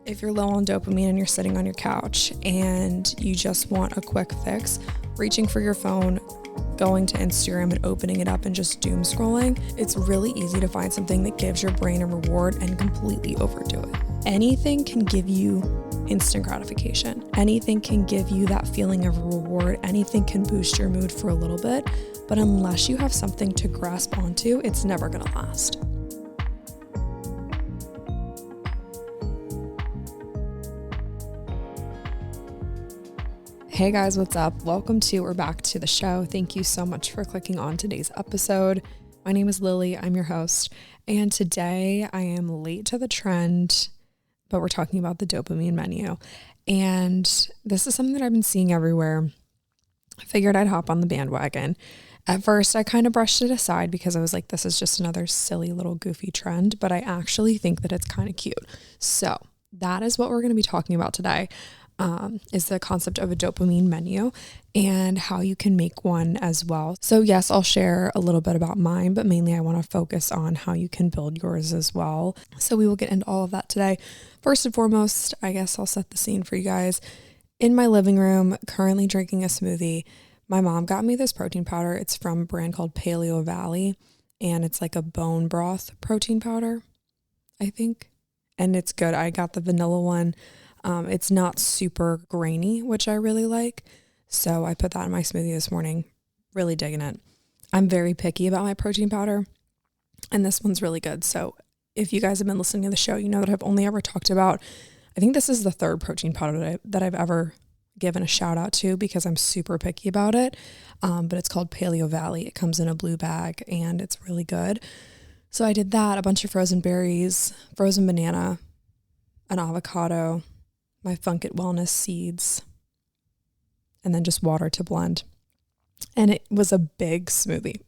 If you're low on dopamine and you're sitting on your couch and you just want a quick fix, reaching for your phone, going to Instagram and opening it up and just doom scrolling, it's really easy to find something that gives your brain a reward and completely overdo it. Anything can give you instant gratification. Anything can give you that feeling of reward. Anything can boost your mood for a little bit, but unless you have something to grasp onto, it's never gonna last. Hey guys, what's up? Welcome to or back to the show. Thank you so much for clicking on today's episode. My name is Lily, I'm your host, and today I am late to the trend, but we're talking about the dopamine menu. And this is something that I've been seeing everywhere. I figured I'd hop on the bandwagon. At first, I kind of brushed it aside because I was like, this is just another silly little goofy trend, but I actually think that it's kind of cute. So that is what we're going to be talking about today. Is the concept of a dopamine menu and how you can make one as well. So yes, I'll share a little bit about mine, but mainly I want to focus on how you can build yours as well. So we will get into all of that today. First and foremost, I guess I'll set the scene for you guys. In my living room, currently drinking a smoothie. My mom got me this protein powder. It's from a brand called Paleo Valley, and it's like a bone broth protein powder, I think. And it's good. I got the vanilla one. It's not super grainy, which I really like. So I put that in my smoothie this morning, really digging it. I'm very picky about my protein powder, and this one's really good. So if you guys have been listening to the show, you know that I've only ever talked about, I think this is the third protein powder that I've ever given a shout out to because I'm super picky about it. But it's called Paleo Valley. It comes in a blue bag and it's really good. So I did that, a bunch of frozen berries, frozen banana, an avocado, my Funk It Wellness seeds, and then just water to blend. And it was a big smoothie,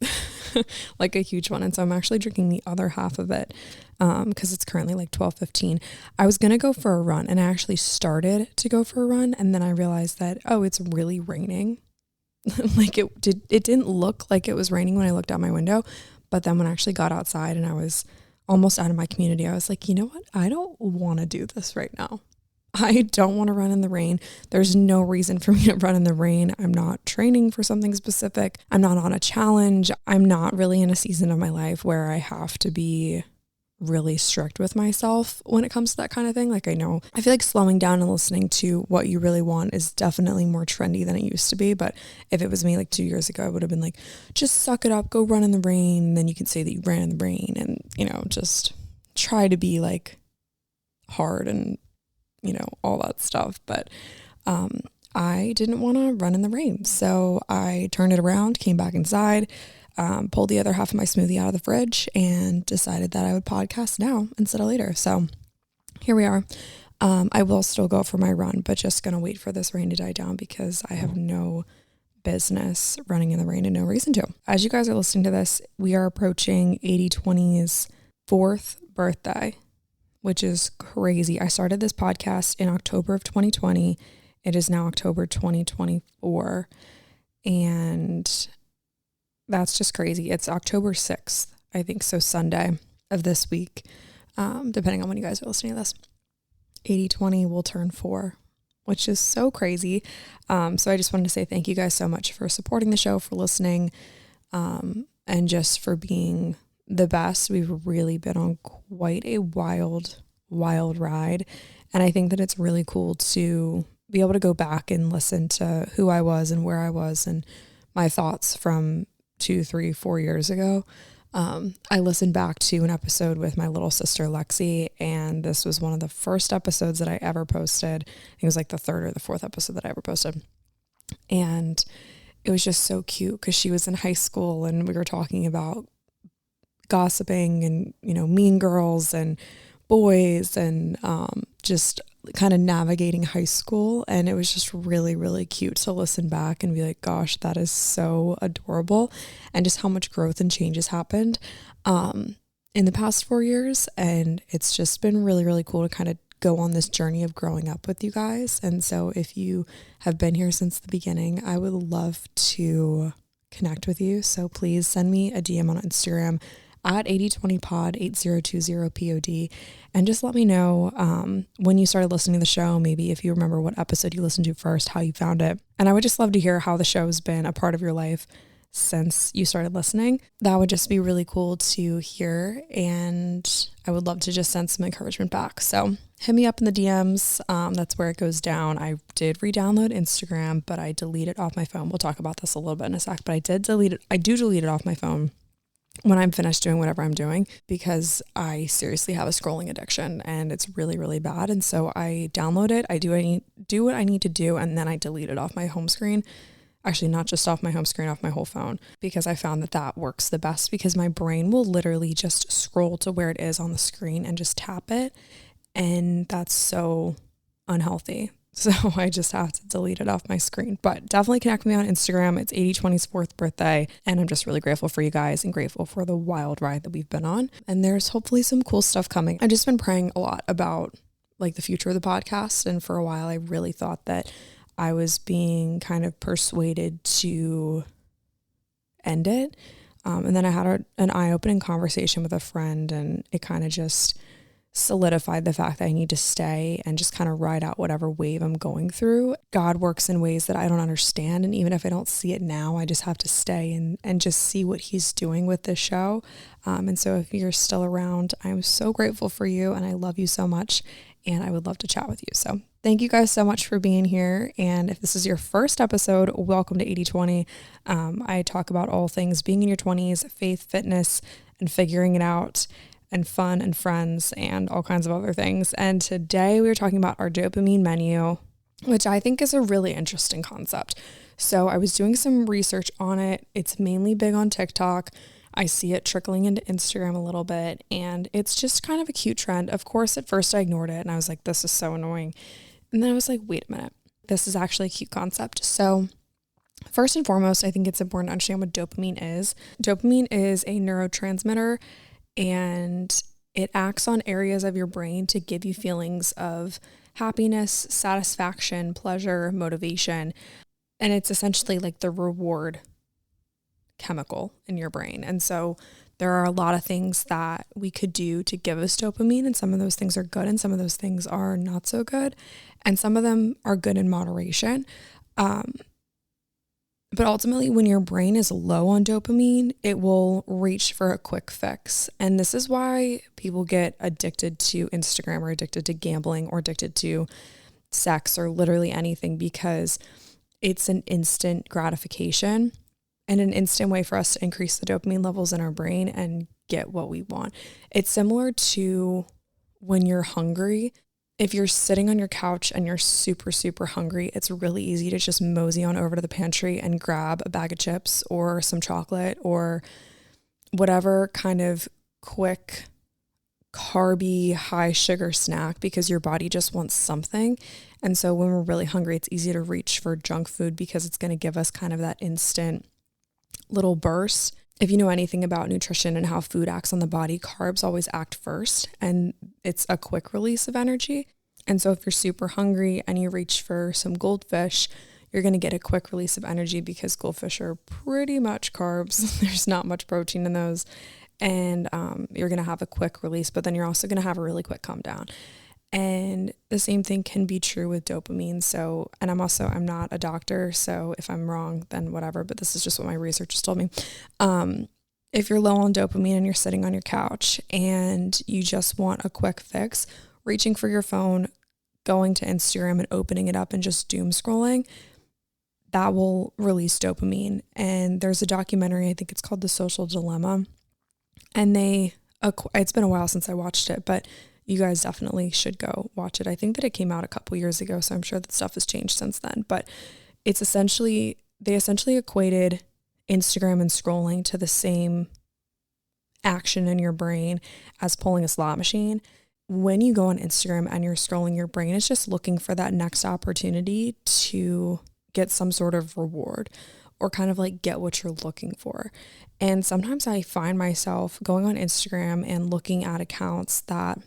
like a huge one. And so I'm actually drinking the other half of it because it's currently like 12:15. I was going to go for a run, and I actually started to go for a run. And then I realized that, oh, it's really raining. Like it didn't look like it was raining when I looked out my window. But then when I actually got outside and I was almost out of my community, I was like, you know what? I don't want to do this right now. I don't want to run in the rain. There's no reason for me to run in the rain. I'm not training for something specific. I'm not on a challenge. I'm not really in a season of my life where I have to be really strict with myself when it comes to that kind of thing. Like I feel like slowing down and listening to what you really want is definitely more trendy than it used to be. But if it was me like 2 years ago, I would have been like, just suck it up, go run in the rain. And then you can say that you ran in the rain and, just try to be like hard and all that stuff. But I didn't want to run in the rain. So I turned it around, came back inside, pulled the other half of my smoothie out of the fridge and decided that I would podcast now instead of later. So here we are. I will still go for my run, but just going to wait for this rain to die down because I have no business running in the rain and no reason to. As you guys are listening to this, we are approaching 80/20's 4th birthday, which is crazy. I started this podcast in October of 2020. It is now October 2024. And that's just crazy. It's October 6th, I think. So Sunday of this week, depending on when you guys are listening to this. 80/20 will turn 4, which is so crazy. So I just wanted to say thank you guys so much for supporting the show, for listening, and just for being the best. We've really been on quite a wild ride. And I think that it's really cool to be able to go back and listen to who I was and where I was and my thoughts from 2, 3, 4 years ago. I listened back to an episode with my little sister, Lexi, and this was one of the first episodes that I ever posted. I think it was like the 3rd or the 4th episode that I ever posted. And it was just so cute because she was in high school and we were talking about gossiping and, mean girls and boys and just kind of navigating high school. And it was just really, really cute to listen back and be like, gosh, that is so adorable. And just how much growth and change has happened in the past 4 years. And it's just been really, really cool to kind of go on this journey of growing up with you guys. And so if you have been here since the beginning, I would love to connect with you. So please send me a DM on Instagram at 8020pod, 8020pod, and just let me know when you started listening to the show, maybe if you remember what episode you listened to first, how you found it. And I would just love to hear how the show has been a part of your life since you started listening. That would just be really cool to hear, and I would love to just send some encouragement back. So hit me up in the DMs. That's where it goes down. I did re-download Instagram, but I deleted it off my phone. We'll talk about this a little bit in a sec, but I did delete it. I do delete it off my phone when I'm finished doing whatever I'm doing, because I seriously have a scrolling addiction and it's really, really bad. And so I download it, I do what I need to do, and then I delete it off my home screen. Actually, not just off my home screen, off my whole phone, because I found that works the best, because my brain will literally just scroll to where it is on the screen and just tap it. And that's so unhealthy. So I just have to delete it off my screen. But definitely connect with me on Instagram. It's 8020's 4th birthday. And I'm just really grateful for you guys and grateful for the wild ride that we've been on. And there's hopefully some cool stuff coming. I've just been praying a lot about like the future of the podcast. And for a while, I really thought that I was being kind of persuaded to end it. And then I had an eye-opening conversation with a friend, and it kind of just solidified the fact that I need to stay and just kind of ride out whatever wave I'm going through. God works in ways that I don't understand. And even if I don't see it now, I just have to stay and just see what he's doing with this show. And so if you're still around, I'm so grateful for you and I love you so much. And I would love to chat with you. So thank you guys so much for being here. And if this is your first episode, welcome to 8020. I talk about all things being in your 20s, faith, fitness, and figuring it out, and fun and friends and all kinds of other things. And today we were talking about our dopamine menu, which I think is a really interesting concept. So I was doing some research on it. It's mainly big on TikTok. I see it trickling into Instagram a little bit, and it's just kind of a cute trend. Of course, at first I ignored it and I was like, this is so annoying. And then I was like, wait a minute, this is actually a cute concept. So first and foremost, I think it's important to understand what dopamine is. Dopamine is a neurotransmitter, and it acts on areas of your brain to give you feelings of happiness, satisfaction, pleasure, motivation. And it's essentially like the reward chemical in your brain. And so there are a lot of things that we could do to give us dopamine, and some of those things are good and some of those things are not so good. And some of them are good in moderation. But ultimately, when your brain is low on dopamine, it will reach for a quick fix. And this is why people get addicted to Instagram or addicted to gambling or addicted to sex or literally anything, because it's an instant gratification and an instant way for us to increase the dopamine levels in our brain and get what we want. It's similar to when you're hungry. If you're sitting on your couch and you're super, super hungry, it's really easy to just mosey on over to the pantry and grab a bag of chips or some chocolate or whatever kind of quick, carby, high sugar snack, because your body just wants something. And so when we're really hungry, it's easy to reach for junk food because it's going to give us kind of that instant little burst. If you know anything about nutrition and how food acts on the body, carbs always act first, and it's a quick release of energy. And so if you're super hungry and you reach for some goldfish, you're going to get a quick release of energy because goldfish are pretty much carbs. There's not much protein in those. And you're going to have a quick release, but then you're also going to have a really quick come down. And the same thing can be true with dopamine. So, and I'm not a doctor, so if I'm wrong, then whatever, but this is just what my research has told me. If you're low on dopamine and you're sitting on your couch and you just want a quick fix, reaching for your phone, going to Instagram and opening it up and just doom scrolling, that will release dopamine. And there's a documentary, I think it's called The Social Dilemma. And it's been a while since I watched it, but you guys definitely should go watch it. I think that it came out a couple years ago, so I'm sure that stuff has changed since then. But they essentially equated Instagram and scrolling to the same action in your brain as pulling a slot machine. When you go on Instagram and you're scrolling, your brain is just looking for that next opportunity to get some sort of reward or kind of like get what you're looking for. And sometimes I find myself going on Instagram and looking at accounts that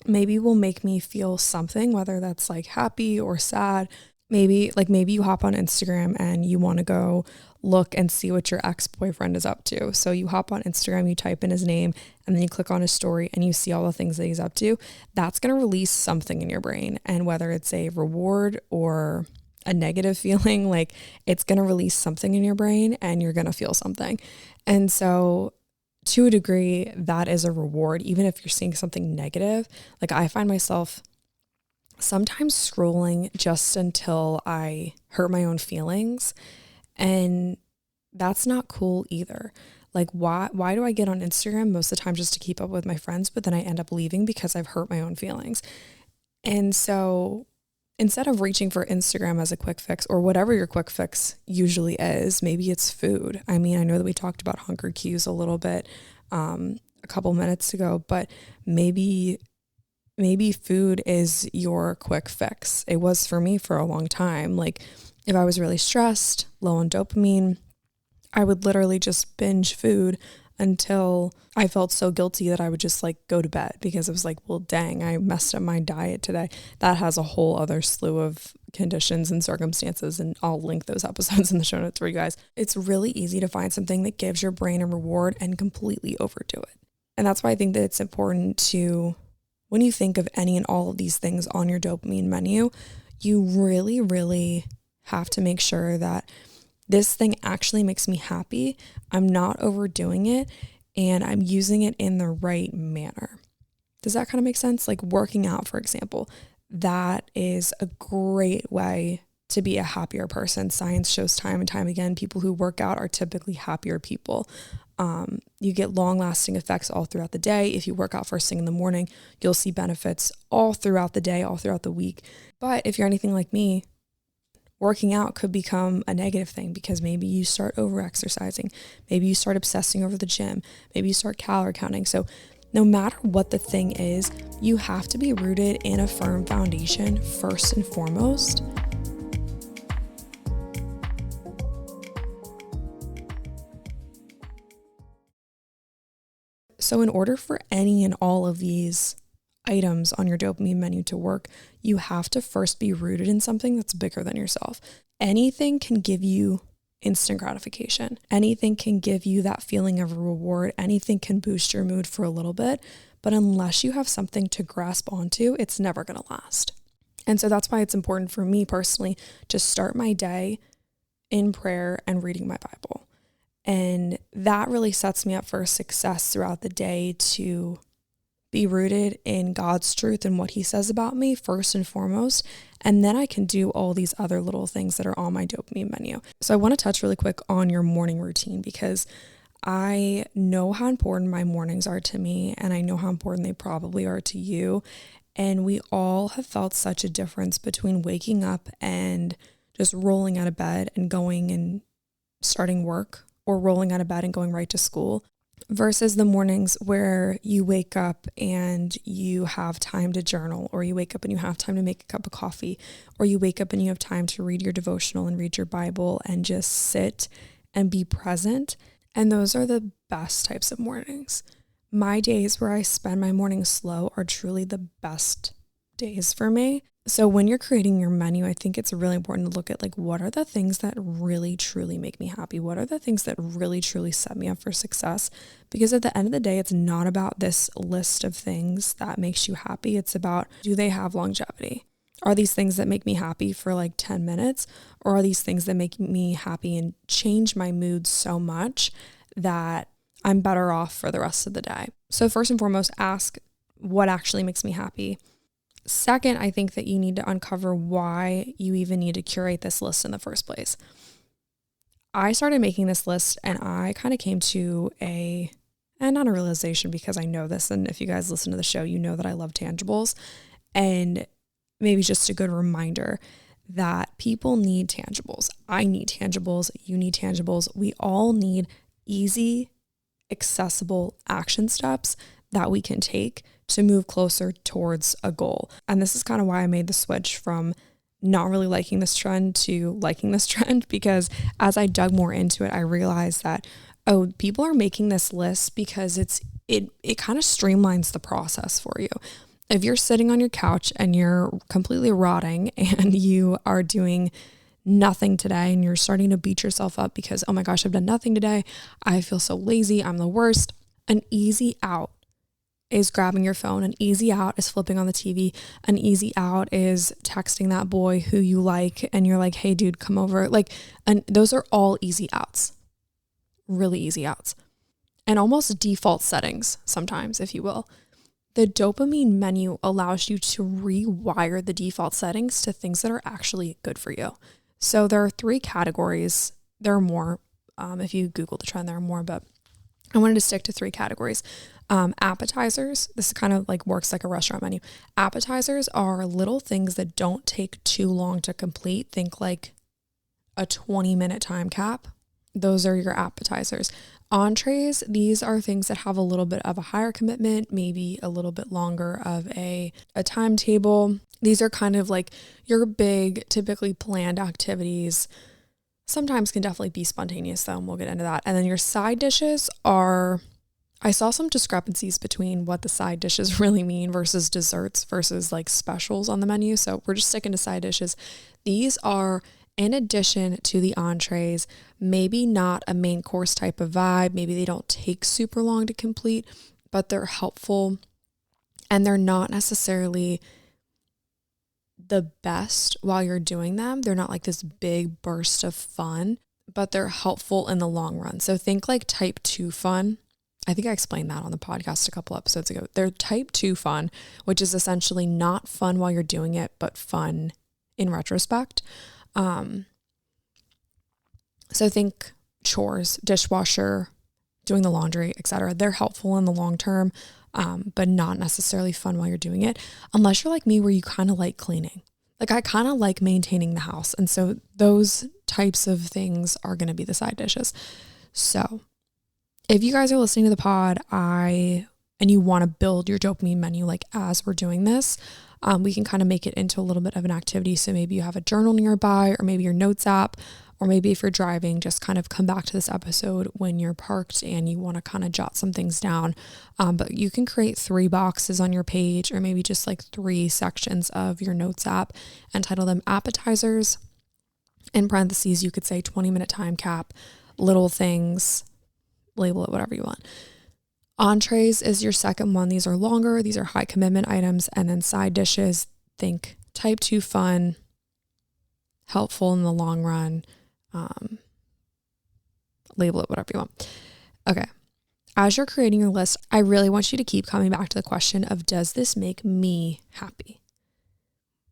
maybe will make me feel something, whether that's like happy or sad. maybe you hop on Instagram and you want to go look and see what your ex-boyfriend is up to. So you hop on Instagram, you type in his name, and then you click on his story and you see all the things that he's up to. That's going to release something in your brain. And whether it's a reward or a negative feeling, like it's going to release something in your brain and you're going to feel something. And so to a degree, that is a reward, even if you're seeing something negative. Like I find myself sometimes scrolling just until I hurt my own feelings. And that's not cool either. Like why do I get on Instagram most of the time just to keep up with my friends, but then I end up leaving because I've hurt my own feelings? And so instead of reaching for Instagram as a quick fix, or whatever your quick fix usually is, maybe it's food. I mean, I know that we talked about hunger cues a little bit a couple minutes ago, but maybe food is your quick fix. It was for me for a long time. Like if I was really stressed, low on dopamine, I would literally just binge food until I felt so guilty that I would just like go to bed, because it was like, well, dang, I messed up my diet today. That has a whole other slew of conditions and circumstances, and I'll link those episodes in the show notes for you guys. It's really easy to find something that gives your brain a reward and completely overdo it. And that's why I think that it's important to, when you think of any and all of these things on your dopamine menu, you really, really have to make sure that this thing actually makes me happy. I'm not overdoing it and I'm using it in the right manner. Does that kind of make sense? Like working out, for example, that is a great way to be a happier person. Science shows time and time again, people who work out are typically happier people. You get long-lasting effects all throughout the day. If you work out first thing in the morning, you'll see benefits all throughout the day, all throughout the week. But if you're anything like me, working out could become a negative thing because maybe you start over-exercising. Maybe you start obsessing over the gym. Maybe you start calorie counting. So no matter what the thing is, you have to be rooted in a firm foundation first and foremost. So in order for any and all of these items on your dopamine menu to work, you have to first be rooted in something that's bigger than yourself. Anything can give you instant gratification. Anything can give you that feeling of reward. Anything can boost your mood for a little bit, but unless you have something to grasp onto, it's never going to last. And so that's why it's important for me personally to start my day in prayer and reading my Bible. And that really sets me up for success throughout the day, to be rooted in God's truth and what he says about me first and foremost. And then I can do all these other little things that are on my dopamine menu. So I want to touch really quick on your morning routine, because I know how important my mornings are to me, and I know how important they probably are to you. And we all have felt such a difference between waking up and just rolling out of bed and going and starting work, or rolling out of bed and going right to school, versus the mornings where you wake up and you have time to journal, or you wake up and you have time to make a cup of coffee, or you wake up and you have time to read your devotional and read your Bible and just sit and be present. And those are the best types of mornings. My days where I spend my mornings slow are truly the best days for me. So when you're creating your menu, I think it's really important to look at, like, what are the things that really truly make me happy? What are the things that really truly set me up for success? Because at the end of the day, it's not about this list of things that makes you happy. It's about, do they have longevity? Are these things that make me happy for like 10 minutes? Or are these things that make me happy and change my mood so much that I'm better off for the rest of the day? So first and foremost, ask what actually makes me happy. Second, I think that you need to uncover why you even need to curate this list in the first place. I started making this list and I kind of came to not a realization, because I know this, and if you guys listen to the show, you know that I love tangibles, and maybe just a good reminder that people need tangibles. I need tangibles. You need tangibles. We all need easy, accessible action steps that we can take to move closer towards a goal. And this is kind of why I made the switch from not really liking this trend to liking this trend, because as I dug more into it, I realized that, people are making this list because it kind of streamlines the process for you. If you're sitting on your couch and you're completely rotting and you are doing nothing today and you're starting to beat yourself up because, oh my gosh, I've done nothing today. I feel so lazy. I'm the worst. An easy out is grabbing your phone. An easy out is flipping on the TV. An easy out is texting that boy who you like and you're like, hey dude, come over. Like, and those are all easy outs, really easy outs, and almost default settings sometimes, if you will. The dopamine menu allows you to rewire the default settings to things that are actually good for you. So there are 3 categories. There are more. If you Google the trend, there are more, but I wanted to stick to 3 categories. Appetizers. This kind of like works like a restaurant menu. Appetizers are little things that don't take too long to complete. Think like a 20-minute time cap. Those are your appetizers. Entrees, these are things that have a little bit of a higher commitment, maybe a little bit longer of a timetable. These are kind of like your big, typically planned activities. Sometimes can definitely be spontaneous though, and we'll get into that. And then your side dishes are, I saw some discrepancies between what the side dishes really mean versus desserts versus like specials on the menu. So we're just sticking to side dishes. These are in addition to the entrees, maybe not a main course type of vibe. Maybe they don't take super long to complete, but they're helpful and they're not necessarily the best while you're doing them. They're not like this big burst of fun, but they're helpful in the long run. So think like type 2 fun. I think I explained that on the podcast a couple episodes ago. They're type 2 fun, which is essentially not fun while you're doing it, but fun in retrospect. So think chores, dishwasher, doing the laundry, etc. They're helpful in the long term, but not necessarily fun while you're doing it, unless you're like me where you kind of like cleaning. Like I kind of like maintaining the house. And so those types of things are going to be the side dishes. So if you guys are listening to the pod, and you want to build your dopamine menu, like as we're doing this, we can kind of make it into a little bit of an activity. So maybe you have a journal nearby, or maybe your notes app, or maybe if you're driving, just kind of come back to this episode when you're parked and you want to kind of jot some things down. But you can create 3 boxes on your page, or maybe just like 3 sections of your notes app and title them appetizers. In parentheses, you could say 20-minute time cap, little things, label it whatever you want. Entrees is your second one. These are longer. These are high commitment items. And then side dishes, think type 2 fun, helpful in the long run. Label it whatever you want. Okay. As you're creating your list, I really want you to keep coming back to the question of, does this make me happy?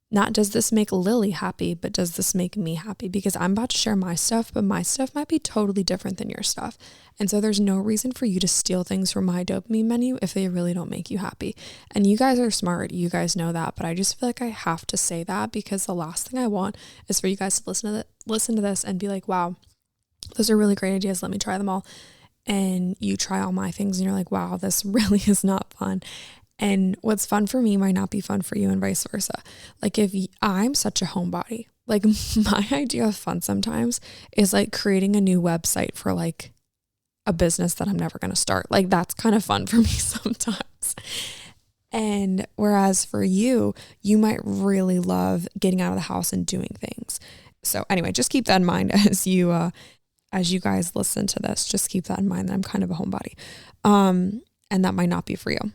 Not does this make Lily happy, but does this make me happy? Because I'm about to share my stuff, but my stuff might be totally different than your stuff. And so there's no reason for you to steal things from my dopamine menu if they really don't make you happy. And you guys are smart. You guys know that, but I just feel like I have to say that because the last thing I want is for you guys to listen to this and be like, wow, those are really great ideas. Let me try them all. And you try all my things and you're like, wow, this really is not fun. And what's fun for me might not be fun for you, and vice versa. Like I'm such a homebody, like my idea of fun sometimes is like creating a new website for like a business that I'm never going to start. Like that's kind of fun for me sometimes. And whereas for you, you might really love getting out of the house and doing things. So anyway, just keep that in mind as you guys listen to this. Just keep that in mind that I'm kind of a homebody. And that might not be for you.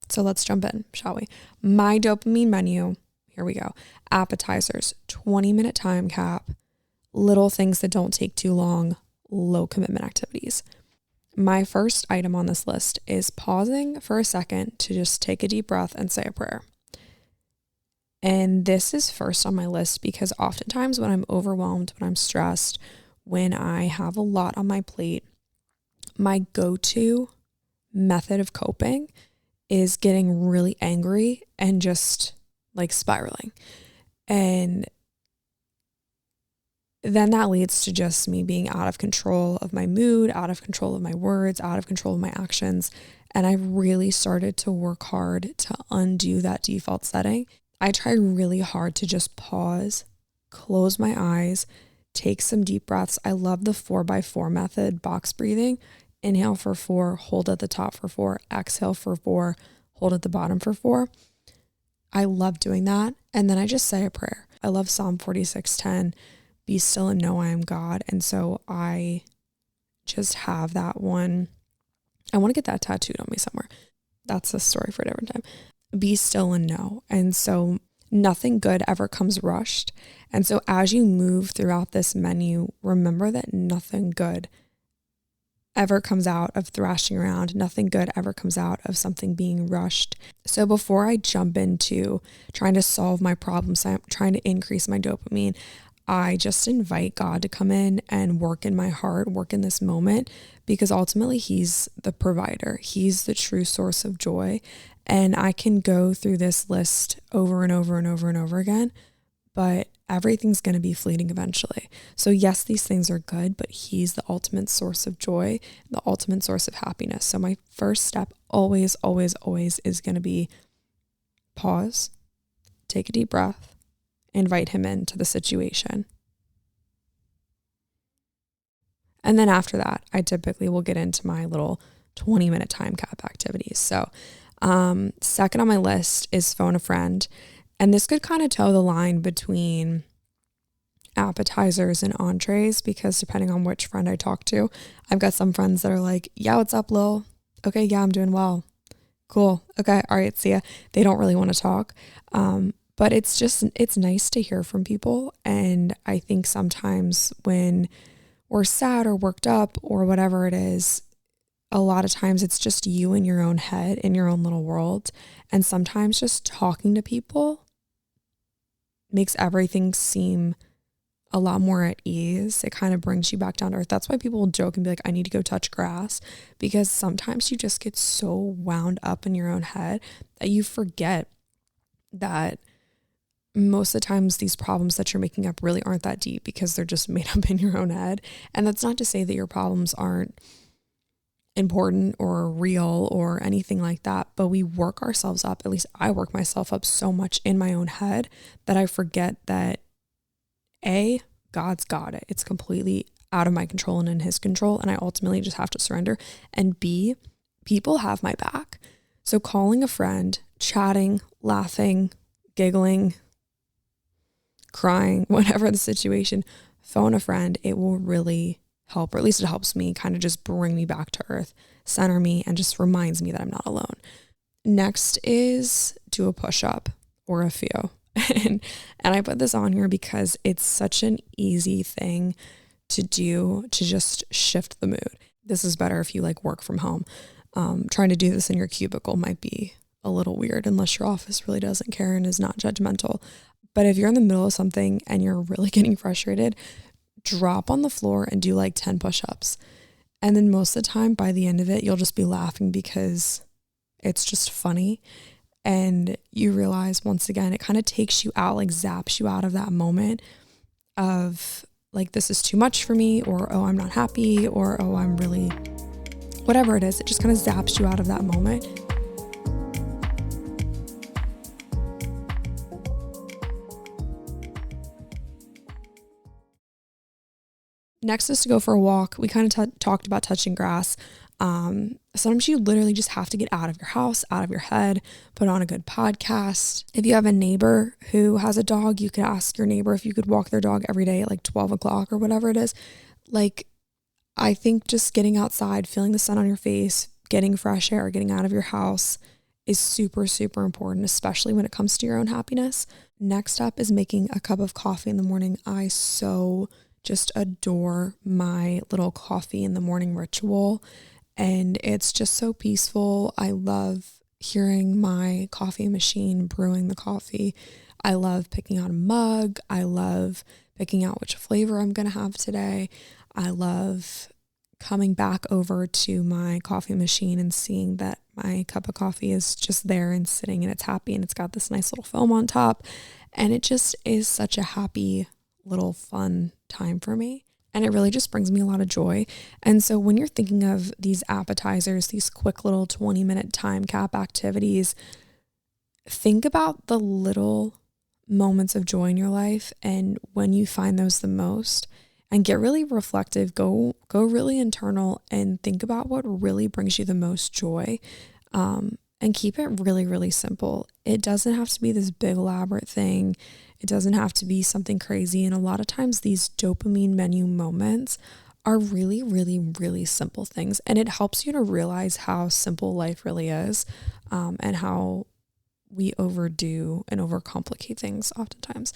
So let's jump in, shall we? My dopamine menu, here we go. Appetizers, 20-minute time cap, little things that don't take too long, low commitment activities. My first item on this list is pausing for a second to just take a deep breath and say a prayer. And this is first on my list because oftentimes when I'm overwhelmed, when I'm stressed, when I have a lot on my plate, my go-to method of coping is getting really angry and just like spiraling. And then that leads to just me being out of control of my mood, out of control of my words, out of control of my actions. And I've really started to work hard to undo that default setting. I try really hard to just pause, close my eyes, take some deep breaths. I love the 4x4 method, box breathing. Inhale for 4, hold at the top for 4, exhale for 4, hold at the bottom for 4. I love doing that. And then I just say a prayer. I love Psalm 46:10, be still and know I am God. And so I just have that one. I want to get that tattooed on me somewhere. That's a story for a different time. Be still and know. And so nothing good ever comes rushed. And so as you move throughout this menu, remember that nothing good ever comes out of thrashing around. Nothing good ever comes out of something being rushed. So before I jump into trying to solve my problems, I'm trying to increase my dopamine, I just invite God to come in and work in my heart, work in this moment, because ultimately He's the provider. He's the true source of joy. And I can go through this list over and over and over and over again, but everything's going to be fleeting eventually. So yes, these things are good, but He's the ultimate source of joy, the ultimate source of happiness. So my first step always, always, always is going to be pause, take a deep breath, invite Him into the situation. And then after that, I typically will get into my little 20-minute time cap activities. So second on my list is phone a friend. And this could kind of toe the line between appetizers and entrees, because depending on which friend I talk to, I've got some friends that are like, yeah, what's up, Lil? Okay, yeah, I'm doing well. Cool. Okay, all right, see ya. They don't really want to talk. But it's nice to hear from people. And I think sometimes when we're sad or worked up or whatever it is, a lot of times it's just you in your own head, in your own little world. And sometimes just talking to people makes everything seem a lot more at ease. It kind of brings you back down to earth. That's why people will joke and be like, I need to go touch grass, because sometimes you just get so wound up in your own head that you forget that most of the times these problems that you're making up really aren't that deep, because they're just made up in your own head. And that's not to say that your problems aren't important or real or anything like that, but we work ourselves up. At least I work myself up so much in my own head that I forget that A, God's got it. It's completely out of my control and in His control, and I ultimately just have to surrender. And B, people have my back. So calling a friend, chatting, laughing, giggling, crying, whatever the situation, phone a friend, it will really help, or at least it helps me kind of just bring me back to earth, center me, and just reminds me that I'm not alone. Next is do a push-up or a few. And I put this on here because it's such an easy thing to do to just shift the mood. This is better if you like work from home. Trying to do this in your cubicle might be a little weird unless your office really doesn't care and is not judgmental. But if you're in the middle of something and you're really getting frustrated, drop on the floor and do like 10 push-ups. And then most of the time, by the end of it, you'll just be laughing because it's just funny. And you realize, once again, it kind of takes you out, like zaps you out of that moment of like, this is too much for me, or, oh, I'm not happy, or, oh, I'm really, whatever it is. It just kind of zaps you out of that moment. Next is to go for a walk. We kind of talked about touching grass. Sometimes you literally just have to get out of your house, out of your head, put on a good podcast. If you have a neighbor who has a dog, you could ask your neighbor if you could walk their dog every day at like 12 o'clock or whatever it is. Like, I think just getting outside, feeling the sun on your face, getting fresh air, getting out of your house is super, super important, especially when it comes to your own happiness. Next up is making a cup of coffee in the morning. I so just adore my little coffee in the morning ritual, and it's just so peaceful. I love hearing my coffee machine brewing the coffee. I love picking out a mug. I love picking out which flavor I'm going to have today. I love coming back over to my coffee machine and seeing that my cup of coffee is just there and sitting and it's happy and it's got this nice little foam on top. And it just is such a happy little fun time for me. And it really just brings me a lot of joy. And so when you're thinking of these appetizers, these quick little 20-minute time cap activities, think about the little moments of joy in your life and when you find those the most, and get really reflective, go really internal and think about what really brings you the most joy. and keep it really, really simple. It doesn't have to be this big elaborate thing. It doesn't have to be something crazy. And a lot of times these dopamine menu moments are really, really, really simple things. And it helps you to realize how simple life really is, and how we overdo and overcomplicate things oftentimes.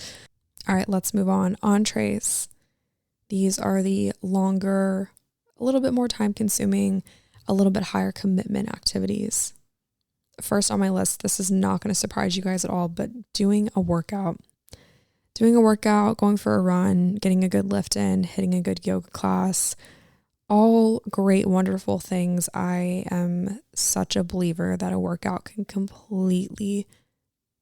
All right, let's move on. Entrees. These are the longer, a little bit more time consuming, a little bit higher commitment activities. First on my list, this is not going to surprise you guys at all, but doing a workout, going for a run, getting a good lift in, hitting a good yoga class, all great, wonderful things. I am such a believer that a workout can completely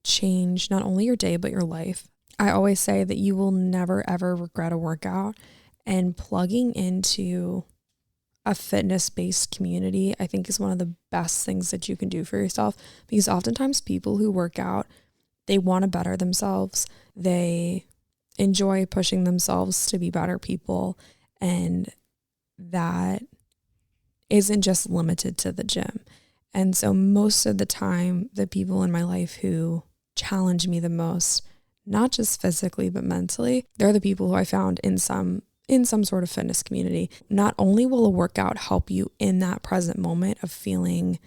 change not only your day, but your life. I always say that you will never, ever regret a workout, and plugging into a fitness-based community, I think, is one of the best things that you can do for yourself, because oftentimes people who work out, they want to better themselves. They enjoy pushing themselves to be better people. And that isn't just limited to the gym. And so most of the time, the people in my life who challenge me the most, not just physically, but mentally, they're the people who I found in some sort of fitness community. Not only will a workout help you in that present moment of feeling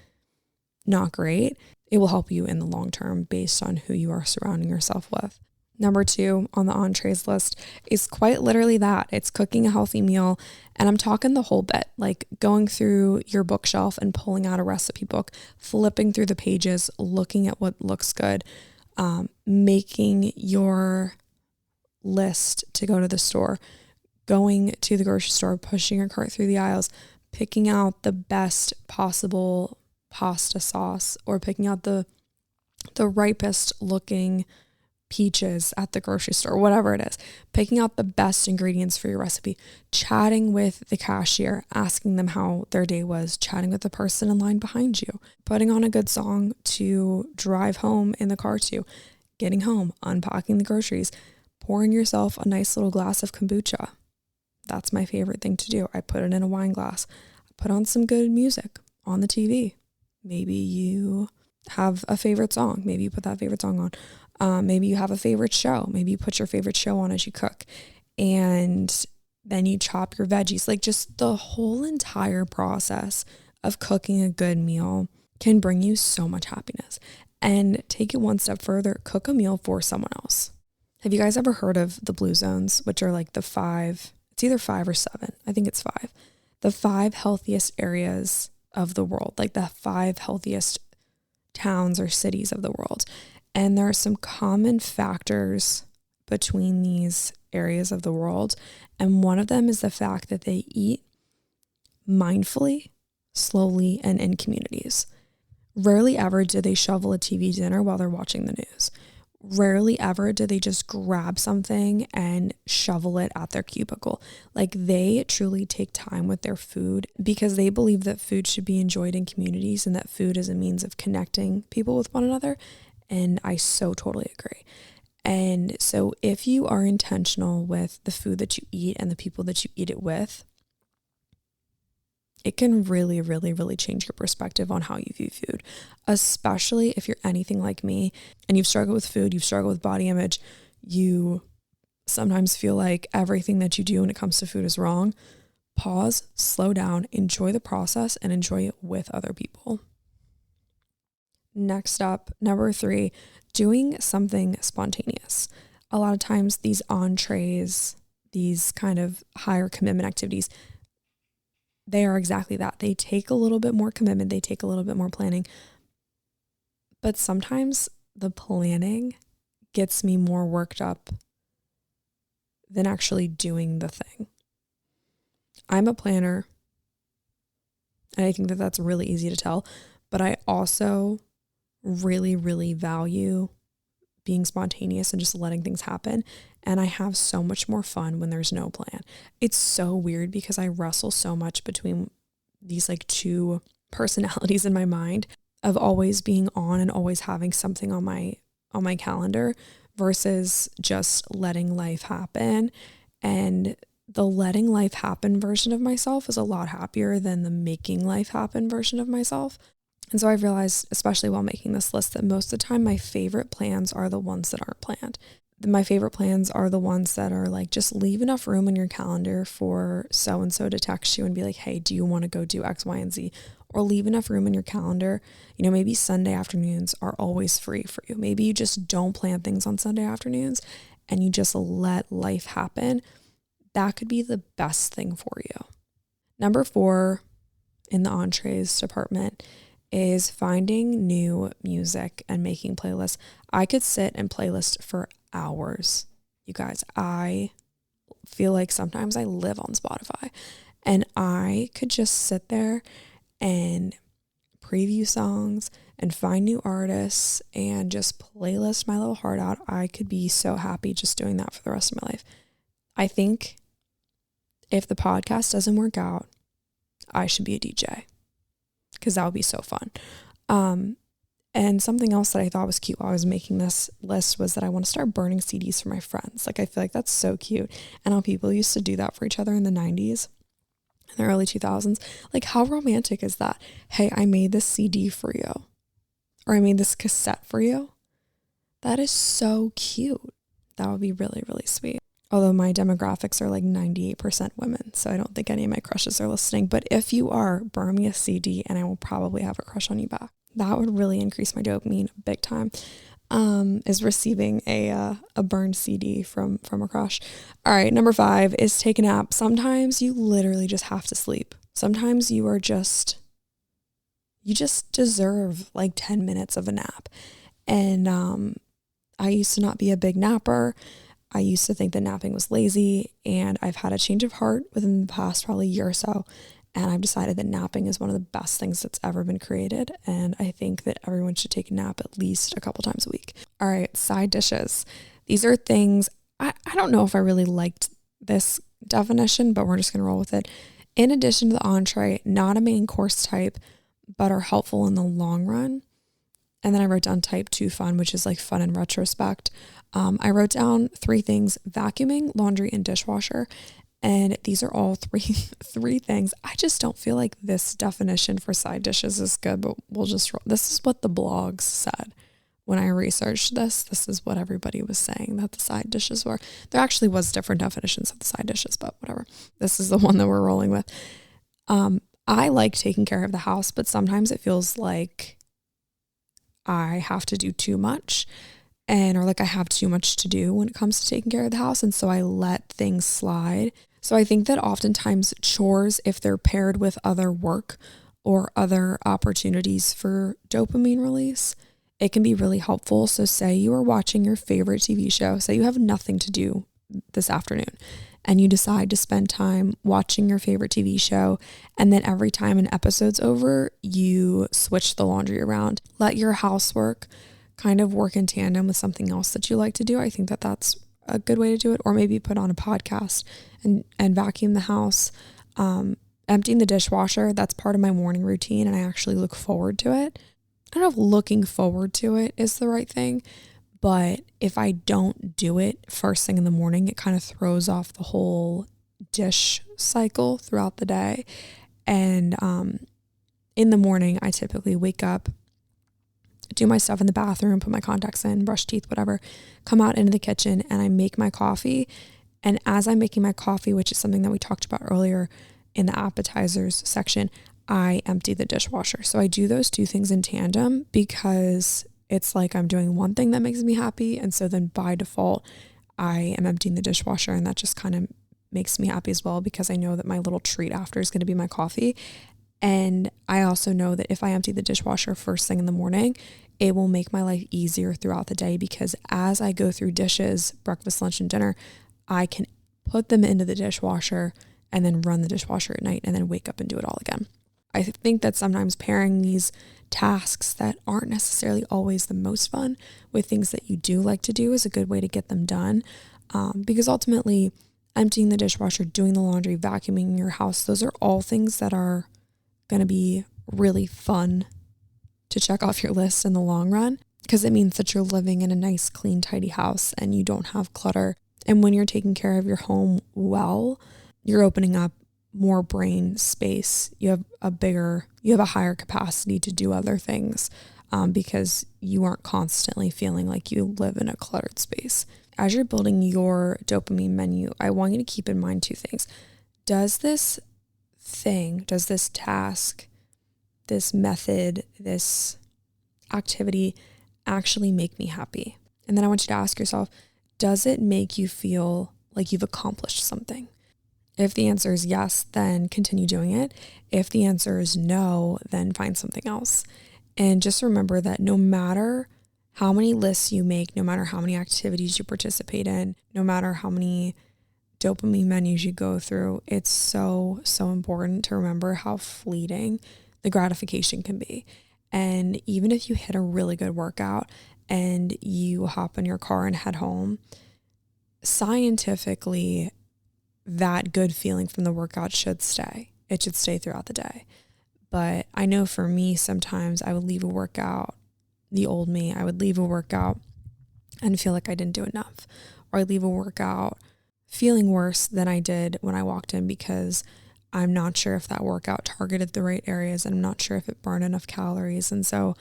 not great, it will help you in the long term based on who you are surrounding yourself with. Number 2 on the entrees list is quite literally that. It's cooking a healthy meal. And I'm talking the whole bit, like going through your bookshelf and pulling out a recipe book, flipping through the pages, looking at what looks good, making your list to go to the store, going to the grocery store, pushing your cart through the aisles, picking out the best possible pasta sauce, or picking out the ripest looking peaches at the grocery store, whatever it is, picking out the best ingredients for your recipe, chatting with the cashier, asking them how their day was, chatting with the person in line behind you, putting on a good song to drive home in the car to, getting home, unpacking the groceries, pouring yourself a nice little glass of kombucha. That's my favorite thing to do. I put it in a wine glass, put on some good music on the TV. Maybe you have a favorite song. Maybe you put that favorite song on. Maybe you have a favorite show. Maybe you put your favorite show on as you cook, and then you chop your veggies. Like, just the whole entire process of cooking a good meal can bring you so much happiness. And take it one step further, cook a meal for someone else. Have you guys ever heard of the blue zones, which are like the 5, it's either 5 or 7. I think it's 5. The 5 healthiest areas of the world, like the 5 healthiest towns or cities of the world. And there are some common factors between these areas of the world. And one of them is the fact that they eat mindfully, slowly, and in communities. Rarely ever do they shovel a TV dinner while they're watching the news. Rarely ever do they just grab something and shovel it at their cubicle. Like, they truly take time with their food because they believe that food should be enjoyed in communities and that food is a means of connecting people with one another. And I so totally agree. And so if you are intentional with the food that you eat and the people that you eat it with, it can really, really, really change your perspective on how you view food, especially if you're anything like me and you've struggled with food, you've struggled with body image, you sometimes feel like everything that you do when it comes to food is wrong. Pause, slow down, enjoy the process, and enjoy it with other people. Next up, number 3, doing something spontaneous. A lot of times these entrees, these kind of higher commitment activities, they are exactly that. They take a little bit more commitment. They take a little bit more planning. But sometimes the planning gets me more worked up than actually doing the thing. I'm a planner, and I think that that's really easy to tell, but I also really, really value being spontaneous and just letting things happen. And I have so much more fun when there's no plan. It's so weird because I wrestle so much between these like 2 personalities in my mind of always being on and always having something on my calendar versus just letting life happen. And the letting life happen version of myself is a lot happier than the making life happen version of myself. And so I've realized, especially while making this list, that most of the time my favorite plans are the ones that aren't planned. My favorite plans are the ones that are like, just leave enough room in your calendar for so-and-so to text you and be like, hey, do you want to go do X, Y, and Z? Or leave enough room in your calendar. You know, maybe Sunday afternoons are always free for you. Maybe you just don't plan things on Sunday afternoons and you just let life happen. That could be the best thing for you. Number 4 in the entrees department is finding new music and making playlists. I could sit and playlist for hours. You guys, I feel like sometimes I live on Spotify, and I could just sit there and preview songs and find new artists and just playlist my little heart out. I could be so happy just doing that for the rest of my life. I think if the podcast doesn't work out, I should be a DJ, because that would be so fun. And something else that I thought was cute while I was making this list was that I want to start burning CDs for my friends. Like, I feel like that's so cute. And how people used to do that for each other in the 90s and the early 2000s. Like, how romantic is that? Hey, I made this CD for you. Or I made this cassette for you. That is so cute. That would be really, really sweet. Although my demographics are like 98% women, so I don't think any of my crushes are listening. But if you are, burn me a CD and I will probably have a crush on you back. That would really increase my dopamine big time, is receiving a burned CD from a crush. All right, number 5 is take a nap. Sometimes you literally just have to sleep. Sometimes you just deserve like 10 minutes of a nap. And I used to not be a big napper. I used to think that napping was lazy, and I've had a change of heart within the past probably year or so. And I've decided that napping is one of the best things that's ever been created. And I think that everyone should take a nap at least a couple times a week. All right, side dishes. These are things, I don't know if I really liked this definition, but we're just going to roll with it. In addition to the entree, not a main course type, but are helpful in the long run. And then I wrote down type 2 fun, which is like fun in retrospect. I wrote down 3 things: vacuuming, laundry, and dishwasher. And these are all three things. I just don't feel like this definition for side dishes is good, but we'll just roll. This is what the blogs said. When I researched this is what everybody was saying that the side dishes were. There actually was different definitions of the side dishes, but whatever. This is the one that we're rolling with. I like taking care of the house, but sometimes it feels like I have to do too much, or like I have too much to do when it comes to taking care of the house. And so I let things slide. So I think that oftentimes chores, if they're paired with other work or other opportunities for dopamine release, it can be really helpful. So say you are watching your favorite TV show, say you have nothing to do this afternoon, and you decide to spend time watching your favorite TV show, and then every time an episode's over, you switch the laundry around. Let your housework kind of work in tandem with something else that you like to do. I think that that's a good way to do it. Or maybe put on a podcast and vacuum the house. Emptying the dishwasher, that's part of my morning routine, and I actually look forward to it. I don't know if looking forward to it is the right thing, but if I don't do it first thing in the morning, it kind of throws off the whole dish cycle throughout the day. And in the morning, I typically wake up, do my stuff in the bathroom, put my contacts in, brush teeth, whatever, come out into the kitchen, and I make my coffee. And as I'm making my coffee, which is something that we talked about earlier in the appetizers section, I empty the dishwasher. So I do those 2 things in tandem because it's like I'm doing one thing that makes me happy. And so then by default, I am emptying the dishwasher, and that just kind of makes me happy as well, because I know that my little treat after is going to be my coffee. And I also know that if I empty the dishwasher first thing in the morning, it will make my life easier throughout the day, because as I go through dishes, breakfast, lunch, and dinner, I can put them into the dishwasher and then run the dishwasher at night and then wake up and do it all again. I think that sometimes pairing these tasks that aren't necessarily always the most fun with things that you do like to do is a good way to get them done. Because ultimately, emptying the dishwasher, doing the laundry, vacuuming your house, those are all things that are going to be really fun to check off your list in the long run, because it means that you're living in a nice, clean, tidy house and you don't have clutter. And when you're taking care of your home well, you're opening up more brain space. You have a higher capacity to do other things because you aren't constantly feeling like you live in a cluttered space. As you're building your dopamine menu, I want you to keep in mind 2 things. Does this task, this method, this activity actually make me happy? And then I want you to ask yourself, does it make you feel like you've accomplished something? If the answer is yes, then continue doing it. If the answer is no, then find something else. And just remember that no matter how many lists you make, no matter how many activities you participate in, no matter how many dopamine menus you go through, it's so, so important to remember how fleeting the gratification can be. And even if you hit a really good workout and you hop in your car and head home, scientifically, that good feeling from the workout should stay. It should stay throughout the day. But I know for me, sometimes I would leave a workout, the old me, I would leave a workout and feel like I didn't do enough. Or I'd leave a workout feeling worse than I did when I walked in because I'm not sure if that workout targeted the right areas and I'm not sure if it burned enough calories. And so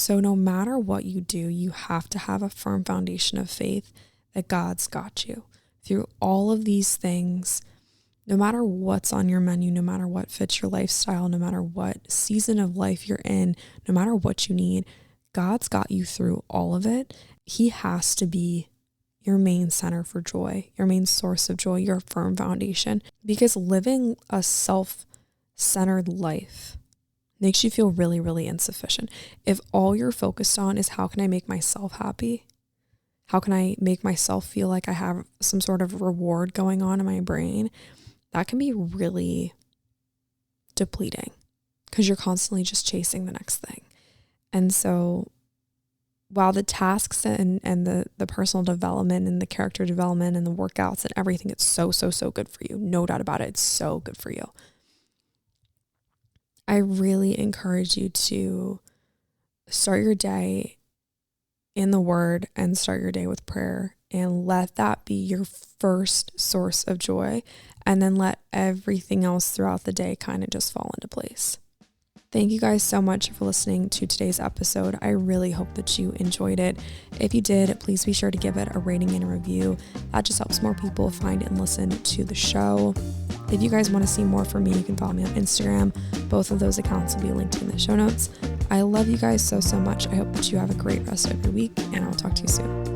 no matter what you do, you have to have a firm foundation of faith that God's got you through all of these things. No matter what's on your menu, no matter what fits your lifestyle, no matter what season of life you're in, no matter what you need, God's got you through all of it. He has to be your main center for joy, your main source of joy, your firm foundation, because living a self-centered life makes you feel really, really insufficient. If all you're focused on is how can I make myself happy? How can I make myself feel like I have some sort of reward going on in my brain? That can be really depleting because you're constantly just chasing the next thing. And so while the tasks and the personal development and the character development and the workouts and everything, it's so, so, so good for you. No doubt about it. It's so good for you. I really encourage you to start your day in the Word and start your day with prayer and let that be your first source of joy, and then let everything else throughout the day kind of just fall into place. Thank you guys so much for listening to today's episode. I really hope that you enjoyed it. If you did, please be sure to give it a rating and a review. That just helps more people find and listen to the show. If you guys want to see more from me, you can follow me on Instagram. Both of those accounts will be linked in the show notes. I love you guys so, so much. I hope that you have a great rest of your week, and I'll talk to you soon.